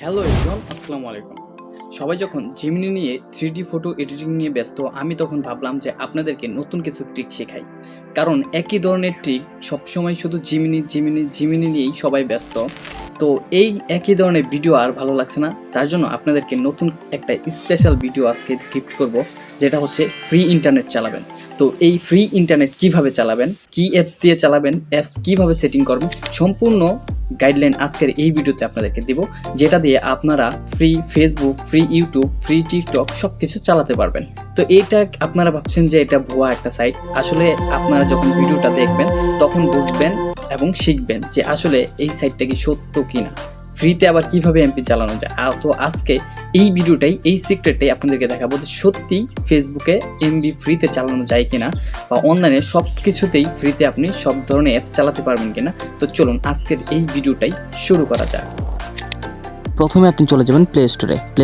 Hello everyone, আসসালামু আলাইকুম। সবাই যখন জিমিনি নিয়ে 3D ফটো এডিটিং নিয়ে ব্যস্ত, আমি তখন ভাবলাম যে আপনাদেরকে নতুন কিছু ট্রিক শেখাই। কারণ একই ধরনের ট্রিক সবসময় শুধু জিমিনি জিমিনি জিমিনি নিয়েই সবাই ব্যস্ত। তো এই একই ধরনের ভিডিও আর ভালো লাগছে না, তার জন্য আপনাদেরকে নতুন একটা স্পেশাল ভিডিও আজকে গিফট করব, যেটা হচ্ছে ফ্রি ইন্টারনেট চালাবেন। তো এই ফ্রি ইন্টারনেট কিভাবে চালাবেন, কি অ্যাপস দিয়ে চালাবেন, অ্যাপস কিভাবে সেটিং করবেন, সম্পূর্ণ গাইডলাইন আজকের এই ভিডিওতে আপনাদেরকে দিব, যেটা দিয়ে আপনারা free Facebook, free YouTube, free TikTok সব কিছু চালাতে পারবেন। তো এইটা আপনারা ভাবছেন যে এটা ভুয়া একটা সাইট, আসলে আপনারা যখন ভিডিওটা দেখবেন তখন বুঝবেন এবং শিখবেন যে আসলে এই সাইটটা কি সত্য কিনা, ফ্রিতে আবার কিভাবে এমপি চালানো যায়। তো আজকে এই ভিডিওটাই, এই সিক্রেটটাই আপনাদেরকে দেখাবো যে সত্যি ফেসবুকে এমবি ফ্রিতে চালানো যায় কিনা, বা অনলাইনে সব কিছুতেই ফ্রিতে আপনি সব ধরনের অ্যাপ চালাতে পারবেন কিনা। তো চলুন আজকের এই ভিডিওটাই শুরু করা যাক। প্রথমে আপনি চলে যাবেন প্লে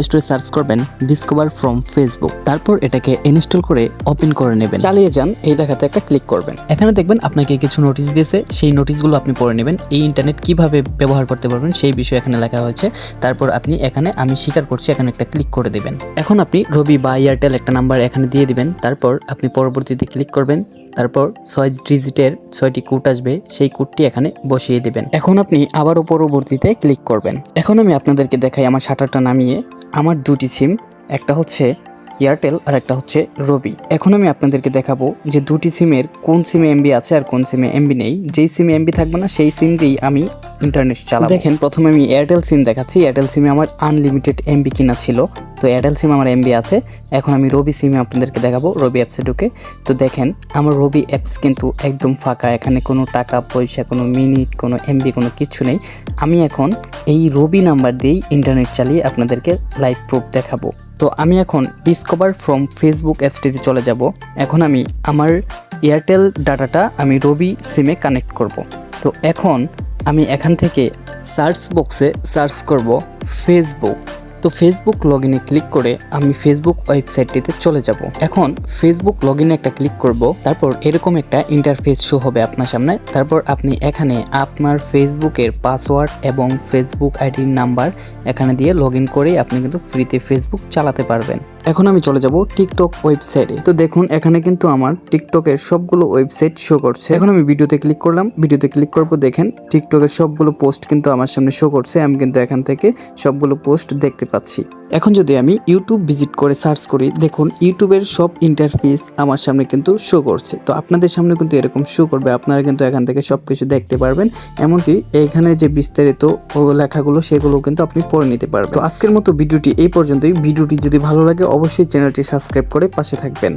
স্টোরে সার্চ করবেন ডিসকভার ফ্রম ফেসবুক, তারপর এটাকে ইনস্টল করে ওপেন করে নেবেন। চালিয়ে যান, এই দেখাতে একটা ক্লিক করবেন। এখানে দেখবেন আপনাকে কিছু নোটিশ দিয়েছে, সেই নোটিশগুলো আপনি পড়ে নেবেন। এই ইন্টারনেট কিভাবে ব্যবহার করতে পারবেন সেই বিষয়ে এখানে লেখা হয়েছে। তারপর আপনি এখানে আমি স্বীকার করছি এখানে একটা ক্লিক করে দেবেন। এখন আপনি রবি বা এয়ারটেল একটা নাম্বার এখানে দিয়ে দিবেন। তারপর আপনি পরবর্তীতে ক্লিক করবেন। তারপর 6 ডিজিটের 6টি কোড আসবে, সেই কোডটি এখানে বসিয়ে দিবেন। এখন আপনি আবারও পরবর্তীতে ক্লিক করবেন। এখন আমি আপনাদেরকে দেখাই আমার শাটারটা নামিয়ে। আমার দুটি সিম, একটা হচ্ছে এয়ারটেল আর একটা হচ্ছে রবি। এখন আমি আপনাদেরকে দেখাবো যে দুটি সিমের কোন সিমে এমবি আছে আর কোন সিমে এমবি নেই। যেই সিমে এমবি থাকবে না সেই সিম দিয়েই আমি ইন্টারনেট চালাবো। দেখেন, প্রথমে আমি এয়ারটেল সিম দেখাচ্ছি। এয়ারটেল সিমে আমার আনলিমিটেড এমবি কিনা ছিল, তো এয়ারটেল সিম আমার এমবি আছে। এখন আমি রবি সিমে আপনাদেরকে দেখাবো, রবি অ্যাপসে ঢুকে। তো দেখেন আমার রবি অ্যাপস কিন্তু একদম ফাঁকা, এখানে কোনো টাকা পয়সা, কোনো মিনিট, কোনো এমবি, কোনো কিছু নেই। আমি এখন এই রবি নাম্বার দিয়েই ইন্টারনেট চালিয়ে আপনাদেরকে লাইভ প্রুফ দেখাবো। তো আমি এখন ডিসকভার ফ্রম ফেসবুক অ্যাপসটিতে চলে যাব। এখন আমি আমার এয়ারটেল ডাটাটা আমি রবি সিমে কানেক্ট করব। তো এখন আমি এখান থেকে সার্চ বক্সে সার্চ করব ফেসবুক। তো ফেসবুক লগ ইনে ক্লিক করে আমি ফেসবুক ওয়েবসাইটটিতে চলে যাব। এখন ফেসবুক লগ ইনে একটা ক্লিক করব, তারপর এরকম একটা ইন্টারফেস শো হবে আপনার সামনে। তারপর আপনি এখানে আপনার ফেসবুকের পাসওয়ার্ড এবং ফেসবুক আইডির নাম্বার এখানে দিয়ে লগ ইন করেই আপনি কিন্তু ফ্রিতে ফেসবুক চালাতে পারবেন। এখন আমি চলে যাব টিকটক ওয়েবসাইটে। তো দেখুন এখানে কিন্তু আমার টিকটকের সবগুলো ওয়েবসাইট শো করছে। এখন আমি ভিডিওতে ক্লিক করলাম, ভিডিওতে ক্লিক করবো, দেখেন টিকটকের সবগুলো পোস্ট কিন্তু আমার সামনে শো করছে। আমি কিন্তু এখান থেকে সবগুলো পোস্ট দেখতে পাচ্ছি। এখন যদি আমি ইউটিউব ভিজিট করে সার্চ করি, দেখুন ইউটিউবের সব ইন্টারফেস আমার সামনে কিন্তু শো করছে। তো আপনাদের সামনে কিন্তু এরকম শো করবে, আপনারা কিন্তু এখান থেকে সবকিছু দেখতে পারবেন। এমনকি এখানে যে বিস্তারিত লেখাগুলো সেগুলো কিন্তু আপনি পড়ে নিতে পারবেন। তো আজকের মতো ভিডিওটি এই পর্যন্তই। ভিডিওটি যদি ভালো লাগে অবশ্যই চ্যানেলটি সাবস্ক্রাইব করে পাশে থাকবেন।